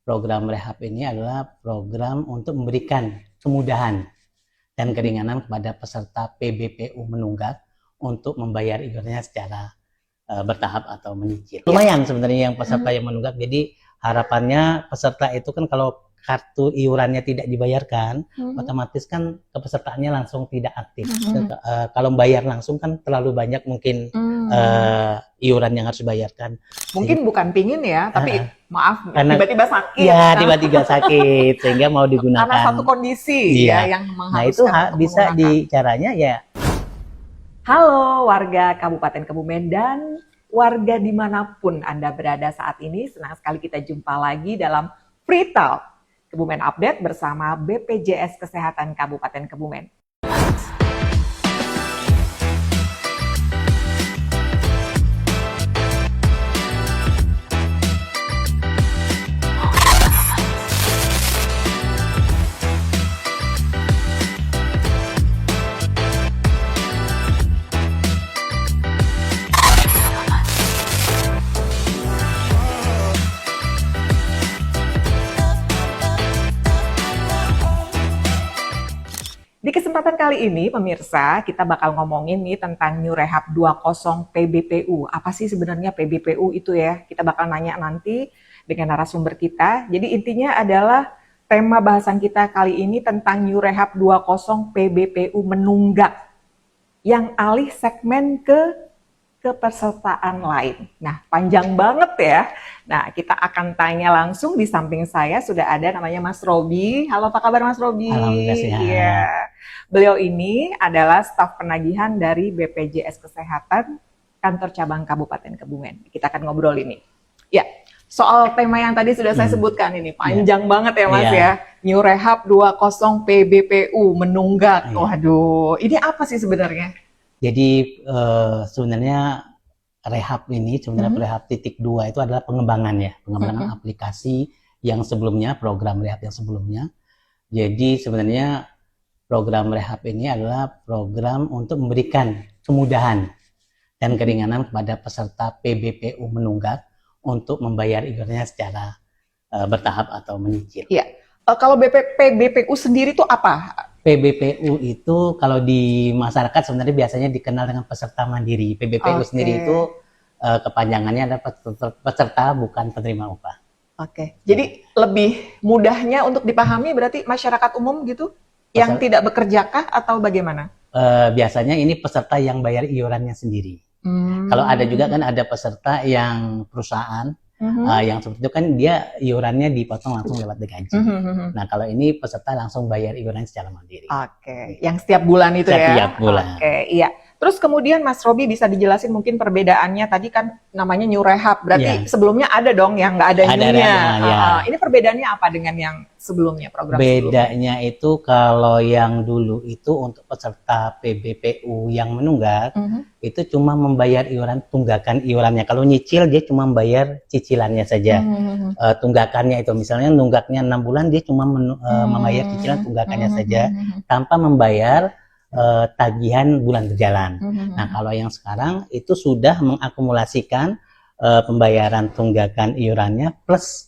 program rehab ini adalah program untuk memberikan kemudahan dan keringanan kepada peserta PBPU menunggak untuk membayar iurannya secara bertahap atau menyicil. Lumayan sebenarnya yang peserta yang menunggak. Jadi harapannya peserta itu kan kalau kartu iurannya tidak dibayarkan, otomatis kan kepesertaannya langsung tidak aktif. Kalau bayar langsung kan terlalu banyak mungkin iuran yang harus dibayarkan. Mungkin bukan pingin ya, tapi maaf tiba-tiba sakit. Iya, tiba-tiba sakit sehingga mau digunakan. Karena satu kondisi ya yang mengharuskan. Nah itu bisa caranya ya. Halo warga Kabupaten Kebumen dan warga dimanapun Anda berada saat ini, senang sekali kita jumpa lagi dalam Free Talk Kebumen Update bersama BPJS Kesehatan Kabupaten Kebumen. Di kesempatan kali ini, pemirsa, kita bakal ngomongin nih tentang New Rehab 20 PBPU. Apa sih sebenarnya PBPU itu ya? Kita bakal nanya nanti dengan narasumber kita. Jadi intinya adalah tema bahasan kita kali ini tentang New Rehab 20 PBPU menunggak yang alih segmen ke kepesertaan lain. Nah, panjang banget ya. Nah, kita akan tanya langsung. Di samping saya sudah ada namanya Mas Robi. Halo, apa kabar Mas Robi? Alhamdulillah sehat. Iya. Beliau ini adalah staf penagihan dari BPJS Kesehatan Kantor Cabang Kabupaten Kebumen. Kita akan ngobrol ini. Ya, soal tema yang tadi sudah saya sebutkan ini panjang banget ya Mas ya. New Rehab 20 PBPU menunggak. Waduh, ini apa sih sebenarnya? Jadi sebenarnya rehab ini, rehab titik 2 itu adalah pengembangan ya, pengembangan aplikasi yang sebelumnya, program rehab yang sebelumnya. Jadi sebenarnya program rehab ini adalah program untuk memberikan kemudahan dan keringanan kepada peserta PBPU menunggak untuk membayar iurannya secara bertahap atau menyicil. Iya. Kalau PBPU sendiri itu apa? PBPU itu kalau di masyarakat sebenarnya biasanya dikenal dengan peserta mandiri. PBPU sendiri itu kepanjangannya adalah peserta bukan penerima upah. Jadi lebih mudahnya untuk dipahami berarti masyarakat umum gitu yang tidak bekerjakah atau bagaimana? Biasanya ini peserta yang bayar iurannya sendiri. Kalau ada juga kan ada peserta yang perusahaan yang seperti itu kan dia iurannya dipotong langsung lewat gaji. Nah kalau ini peserta langsung bayar iuran secara mandiri. Yang setiap bulan itu ya? Setiap bulan. Iya. Terus kemudian Mas Robi bisa dijelasin mungkin perbedaannya, tadi kan namanya New Rehab, berarti sebelumnya ada dong yang nggak ada new-nya. Ini perbedaannya apa dengan yang sebelumnya, program bedanya sebelumnya? Itu kalau yang dulu itu untuk peserta PBPU yang menunggak, itu cuma membayar iuran tunggakan iurannya. Kalau nyicil dia cuma membayar cicilannya saja. Tunggakannya itu misalnya nunggaknya 6 bulan dia cuma membayar cicilan tunggakannya saja tanpa membayar tagihan bulan berjalan. Nah kalau yang sekarang itu sudah mengakumulasikan pembayaran tunggakan iurannya plus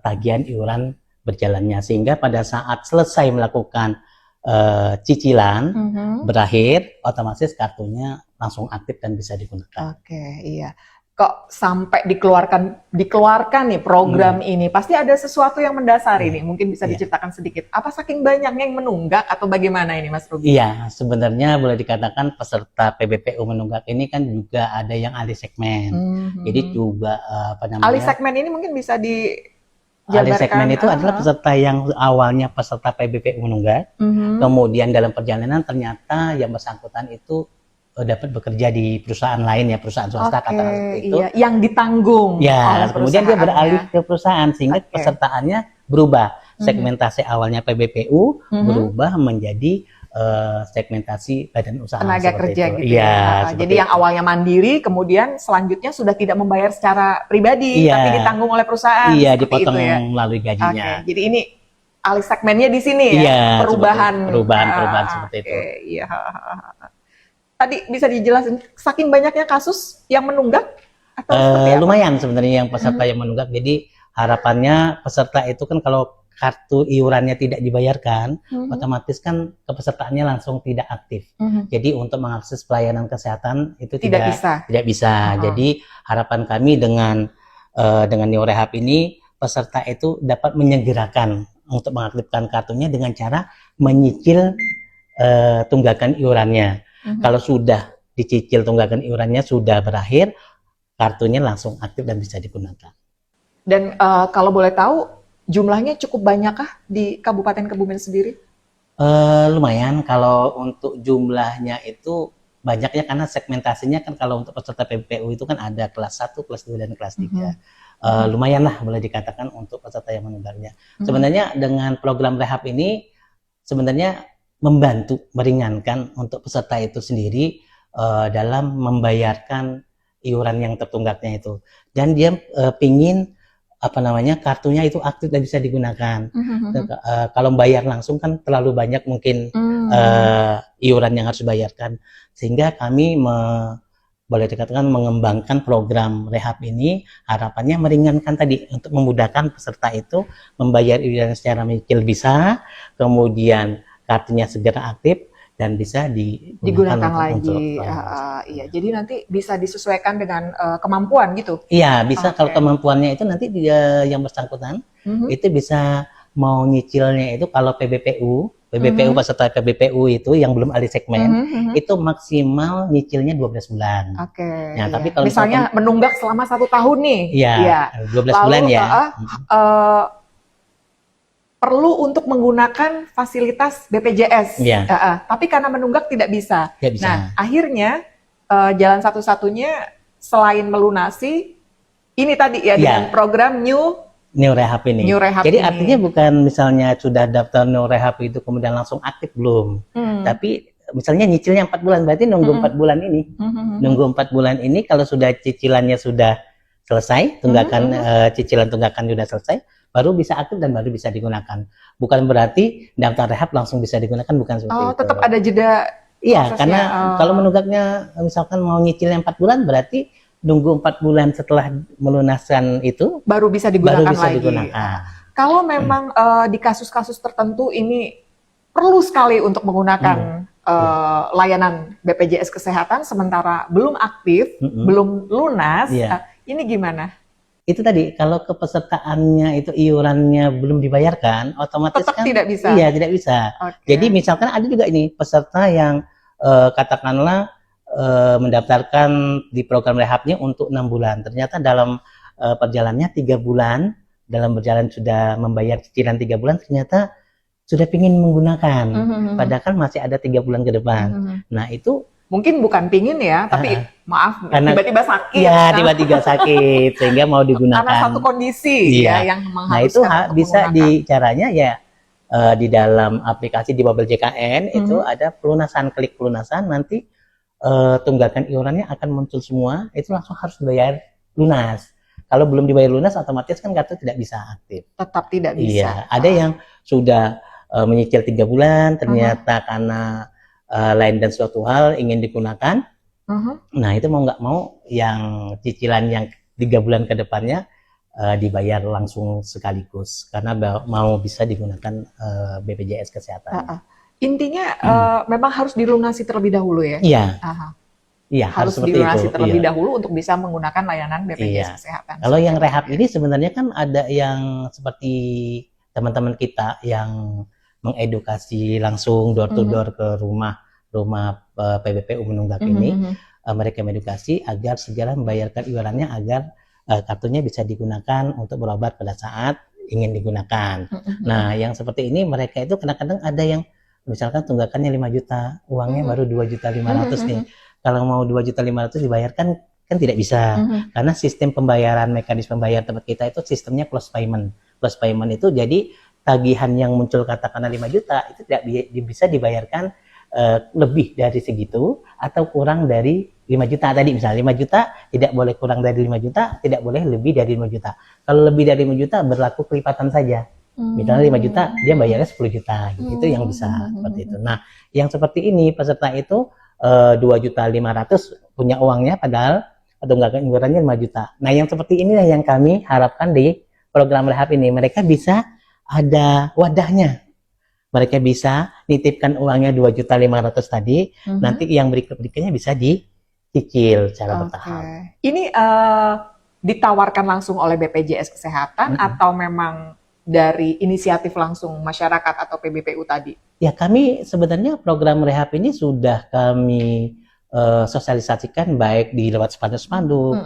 tagihan iuran berjalannya, sehingga pada saat selesai melakukan cicilan berakhir, otomatis kartunya langsung aktif dan bisa digunakan. Iya. Kok sampai dikeluarkan nih program ini, pasti ada sesuatu yang mendasari nih, mungkin bisa diceritakan sedikit. Apa saking banyaknya yang menunggak atau bagaimana ini Mas Robi? Iya, sebenarnya boleh dikatakan peserta PBPU menunggak ini kan juga ada yang alih segmen. Jadi juga alih segmen ini mungkin bisa alih segmen itu adalah peserta yang awalnya peserta PBPU menunggak, kemudian dalam perjalanan ternyata yang bersangkutan itu dapat bekerja di perusahaan lain ya, perusahaan swasta katakan seperti itu. Iya, yang ditanggung. Ya, kemudian dia beralih ke perusahaan sehingga pesertaannya berubah. Segmentasi awalnya PBPU berubah menjadi segmentasi badan usaha tenaga kerja itu. Gitu ya. Jadi yang awalnya mandiri, kemudian selanjutnya sudah tidak membayar secara pribadi, tapi ditanggung oleh perusahaan. Iya, dipotong melalui gajinya. Jadi ini alih segmennya di sini ya, perubahan seperti itu. Iya. Tadi bisa dijelasin saking banyaknya kasus yang menunggak atau seperti apa? Lumayan sebenarnya yang peserta yang menunggak. Jadi harapannya peserta itu kan kalau kartu iurannya tidak dibayarkan, otomatis kan kepesertaannya langsung tidak aktif. Jadi untuk mengakses pelayanan kesehatan itu tidak bisa. Jadi harapan kami dengan New Rehab ini, peserta itu dapat menyegerakan untuk mengaktifkan kartunya dengan cara menyicil tunggakan iurannya. Kalau sudah dicicil tunggakan iurannya sudah berakhir, kartunya langsung aktif dan bisa digunakan. Dan kalau boleh tahu, jumlahnya cukup banyakkah di Kabupaten Kebumen sendiri? Lumayan, kalau untuk jumlahnya itu banyak ya, karena segmentasinya kan kalau untuk peserta PBPU itu kan ada kelas 1, kelas 2, dan kelas 3. Lumayan lah boleh dikatakan untuk peserta yang menunggaknya. Sebenarnya dengan program rehab ini sebenarnya membantu, meringankan untuk peserta itu sendiri dalam membayarkan iuran yang tertunggaknya itu. Dan dia pingin kartunya itu aktif dan bisa digunakan. Kalau bayar langsung kan terlalu banyak mungkin iuran yang harus dibayarkan, sehingga kami boleh dikatakan mengembangkan program rehab ini, harapannya meringankan tadi untuk memudahkan peserta itu membayar iuran secara menyicil bisa, kemudian kartunya segera aktif dan bisa digunakan lagi. Iya, jadi nanti bisa disesuaikan dengan kemampuan gitu. Iya, bisa. Kalau kemampuannya itu nanti dia yang bersangkutan itu bisa mau nyicilnya itu kalau PBPU peserta PBPU itu yang belum alih segmen itu maksimal nyicilnya 12 bulan. Nah, tapi kalau misalnya menunggak selama 1 tahun nih. Iya, 12 bulan ya. Perlu untuk menggunakan fasilitas BPJS, tapi karena menunggak tidak bisa. Nah, akhirnya jalan satu-satunya selain melunasi ini tadi ya dengan program New Rehab ini. Jadi artinya bukan misalnya sudah daftar New Rehab itu kemudian langsung aktif, belum. Tapi misalnya nyicilnya 4 bulan, berarti nunggu 4 bulan ini. Nunggu 4 bulan ini, kalau sudah cicilannya sudah selesai, tunggakan cicilan tunggakan sudah selesai, baru bisa aktif dan baru bisa digunakan. Bukan berarti daftar rehab langsung bisa digunakan, bukan seperti itu. Tetap ada jeda. Iya, karena kalau menunggaknya misalkan mau nyicilnya 4 bulan, berarti nunggu 4 bulan setelah melunaskan itu baru bisa digunakan lagi. Kalau Hmm. memang di kasus-kasus tertentu ini perlu sekali untuk menggunakan layanan BPJS Kesehatan sementara belum aktif, belum lunas, ini gimana? Itu tadi, kalau kepesertaannya itu iurannya belum dibayarkan, otomatis tetap kan tidak bisa. Iya, tidak bisa. Jadi misalkan ada juga ini peserta yang katakanlah mendaftarkan di program rehabnya untuk 6 bulan. Ternyata dalam perjalanannya 3 bulan, dalam berjalan sudah membayar cicilan 3 bulan, ternyata sudah ingin menggunakan. Padahal kan masih ada 3 bulan ke depan. Nah, itu mungkin bukan pingin ya, tapi maaf, tiba-tiba sakit. Iya, tiba-tiba sakit sehingga mau digunakan. Karena satu kondisi yang mengharuskan. Nah, itu bisa caranya ya di dalam aplikasi di Bubble JKN itu ada pelunasan, klik pelunasan, nanti tunggakan iurannya akan muncul semua, itu langsung harus dibayar lunas. Kalau belum dibayar lunas, otomatis kan kartu tidak bisa aktif. Tetap tidak bisa. Iya, ada yang sudah menyicil 3 bulan, ternyata karena lain dan suatu hal ingin digunakan. Nah, itu mau nggak mau yang cicilan yang 3 bulan ke depannya dibayar langsung sekaligus karena mau bisa digunakan BPJS Kesehatan. Intinya memang harus dilunasi terlebih dahulu ya? Iya. Iya, harus dilunasi terlebih dahulu untuk bisa menggunakan layanan BPJS Kesehatan. Kalau yang rehab ini sebenarnya kan ada yang seperti teman-teman kita yang mengedukasi langsung door to door ke rumah PBPU menunggak ini, mereka mengedukasi agar segera membayarkan iurannya agar kartunya bisa digunakan untuk berobat pada saat ingin digunakan. Nah, yang seperti ini mereka itu kadang-kadang ada yang misalkan tunggakannya 5 juta, uangnya baru 2.500.000 nih. Kalau mau 2.500.000 dibayarkan kan tidak bisa, karena sistem pembayaran, mekanisme pembayaran tempat kita itu sistemnya close payment. Close payment itu jadi tagihan yang muncul katakanlah 5 juta itu tidak bisa dibayarkan lebih dari segitu atau kurang dari 5 juta tadi. Misalnya 5 juta tidak boleh kurang dari 5 juta, tidak boleh lebih dari 5 juta. Kalau lebih dari 5 juta berlaku kelipatan saja. Misalnya 5 juta dia bayarnya 10 juta gitu. Itu yang bisa seperti itu. Nah, yang seperti ini peserta itu 2.500.000 punya uangnya padahal tunggakan iurannya 5 juta. Nah, yang seperti inilah yang kami harapkan di program rehab ini, mereka bisa ada wadahnya. Mereka bisa nitipkan uangnya 2.500.000 tadi, nanti yang berikutnya bisa dicicil secara bertahap. Ini ditawarkan langsung oleh BPJS Kesehatan atau memang dari inisiatif langsung masyarakat atau PBPU tadi? Ya, kami sebenarnya program rehab ini sudah kami sosialisasikan baik di lewat spanduk-spanduk,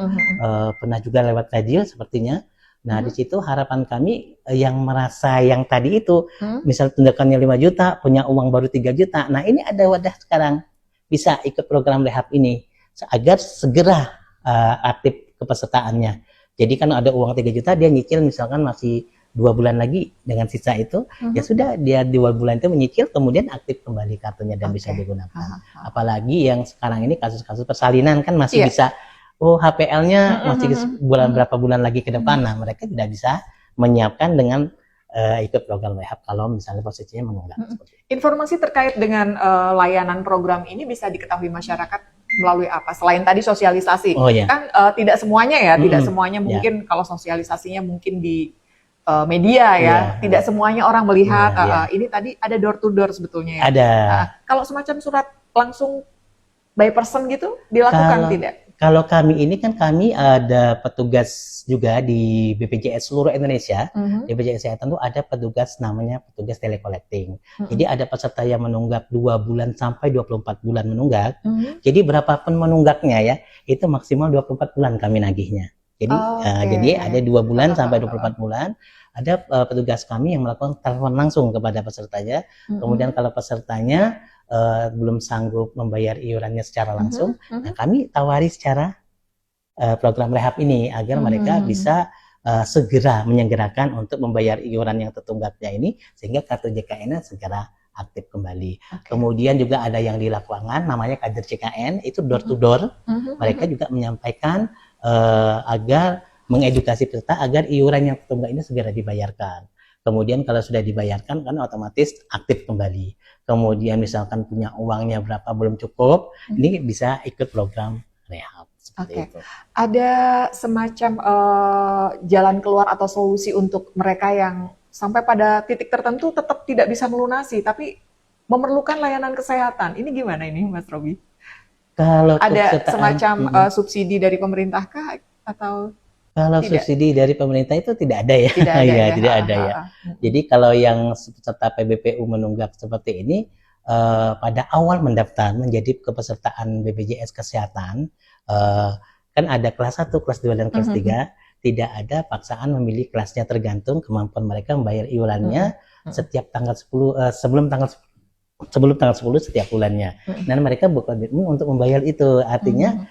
pernah juga lewat radio sepertinya. Nah, di situ harapan kami yang merasa yang tadi itu, misal tunggakannya 5 juta, punya uang baru 3 juta. Nah, ini ada wadah sekarang bisa ikut program rehab ini agar segera aktif kepesertaannya. Jadi kan ada uang 3 juta, dia nyicil misalkan masih 2 bulan lagi dengan sisa itu, ya sudah dia 2 bulan itu menyicil, kemudian aktif kembali kartunya dan bisa digunakan. Apalagi yang sekarang ini kasus-kasus persalinan kan masih bisa, HPL-nya masih berapa bulan lagi ke depan. Nah, mereka tidak bisa menyiapkan dengan ikut program rehab kalau misalnya posisinya menunggak. Informasi terkait dengan layanan program ini bisa diketahui masyarakat melalui apa? Selain tadi sosialisasi, kan tidak semuanya ya, tidak semuanya mungkin kalau sosialisasinya mungkin di media ya, tidak semuanya orang melihat. Ini tadi ada door to door sebetulnya ya. Ada. Kalau semacam surat langsung by person gitu dilakukan tidak? Kalau kami ini kan kami ada petugas juga di BPJS seluruh Indonesia. Di BPJS Kesehatan itu ada petugas namanya petugas telecollecting. Jadi ada peserta yang menunggak 2 bulan sampai 24 bulan menunggak. Jadi berapapun menunggaknya ya, itu maksimal 24 bulan kami nagihnya. Jadi jadi ada 2 bulan sampai 24 bulan, ada petugas kami yang melakukan telepon langsung kepada pesertanya. Kemudian kalau pesertanya belum sanggup membayar iurannya secara langsung, nah kami tawari secara program rehab ini agar mereka bisa segera menyegerakan untuk membayar iuran yang tertunggaknya ini sehingga kartu JKN-nya segera aktif kembali. Kemudian juga ada yang di lapangan namanya kader JKN, itu door to door. Mereka juga menyampaikan agar mengedukasi peserta agar iuran yang tertunggak ini segera dibayarkan. Kemudian kalau sudah dibayarkan kan otomatis aktif kembali. Kemudian misalkan punya uangnya berapa belum cukup, ini bisa ikut program rehab. Itu. Ada semacam jalan keluar atau solusi untuk mereka yang sampai pada titik tertentu tetap tidak bisa melunasi, tapi memerlukan layanan kesehatan. Ini gimana ini, Mas Robi? Kalau ada semacam subsidi dari pemerintah kah atau? Kalau tidak. Subsidi dari pemerintah itu tidak ada ya. Tidak ada ya. Tidak ada ya. Jadi kalau yang peserta PBPU menunggak seperti ini, pada awal mendaftar menjadi kepesertaan BPJS Kesehatan, kan ada kelas 1, kelas 2, dan kelas 3, tidak ada paksaan memilih kelasnya, tergantung kemampuan mereka membayar iurannya setiap tanggal 10, sebelum tanggal 10 setiap bulannya. Dan mereka berkomitmen untuk membayar itu. Artinya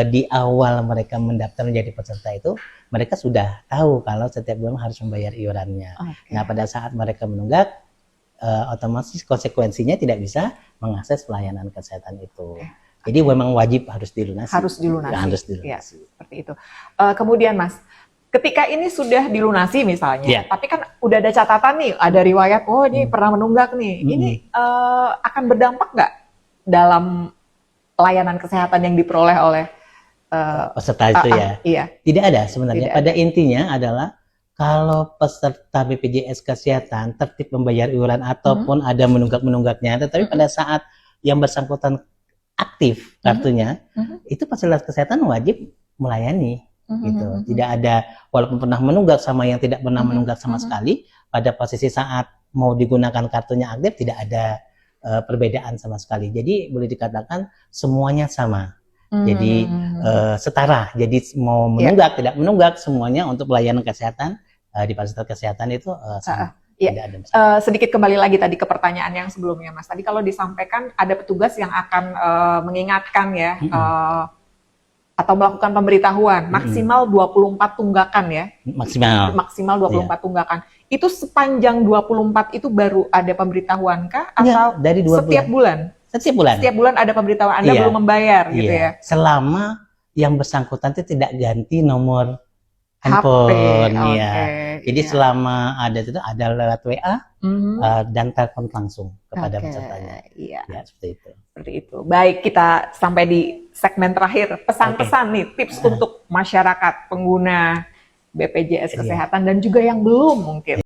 di awal mereka mendaftar menjadi peserta itu, mereka sudah tahu kalau setiap bulan harus membayar iurannya. Nah, pada saat mereka menunggak, otomatis konsekuensinya tidak bisa mengakses pelayanan kesehatan itu. Jadi memang wajib harus dilunasi. Harus dilunasi. Ya, harus dilunasi. Ya, seperti itu. Kemudian Mas, ketika ini sudah dilunasi misalnya, tapi kan udah ada catatan nih, ada riwayat, oh ini pernah menunggak nih, ini akan berdampak nggak dalam layanan kesehatan yang diperoleh oleh peserta itu ya? Iya. Tidak ada sebenarnya. Pada intinya adalah kalau peserta BPJS Kesehatan tertib membayar iuran ataupun ada menunggak-menunggaknya, tetapi pada saat yang bersangkutan aktif kartunya, itu fasilitas kesehatan wajib melayani. Gitu. Tidak ada, walaupun pernah menunggak sama yang tidak pernah menunggak sama sekali, pada posisi saat mau digunakan kartunya aktif tidak ada perbedaan sama sekali. Jadi boleh dikatakan semuanya sama. Jadi setara. Jadi mau menunggak tidak menunggak, semuanya untuk pelayanan kesehatan di fasilitas kesehatan itu sama. Tidak ada sedikit kembali lagi tadi ke pertanyaan yang sebelumnya, Mas. Tadi kalau disampaikan ada petugas yang akan mengingatkan ya. Atau melakukan pemberitahuan maksimal 24 tunggakan ya. Maksimal 24 tunggakan. Itu sepanjang 24 itu baru ada pemberitahuan kah atau dari setiap bulan? Setiap bulan. Setiap bulan ada pemberitahuan Anda belum membayar gitu ya. Selama yang bersangkutan itu tidak ganti nomor handphone ya. Jadi selama ada itu ada lewat WA dan telepon langsung kepada pesertanya. Ya, seperti itu. Seperti itu. Baik, kita sampai di segmen terakhir, pesan-pesan nih, tips untuk masyarakat pengguna BPJS Iya. Kesehatan dan juga yang belum mungkin.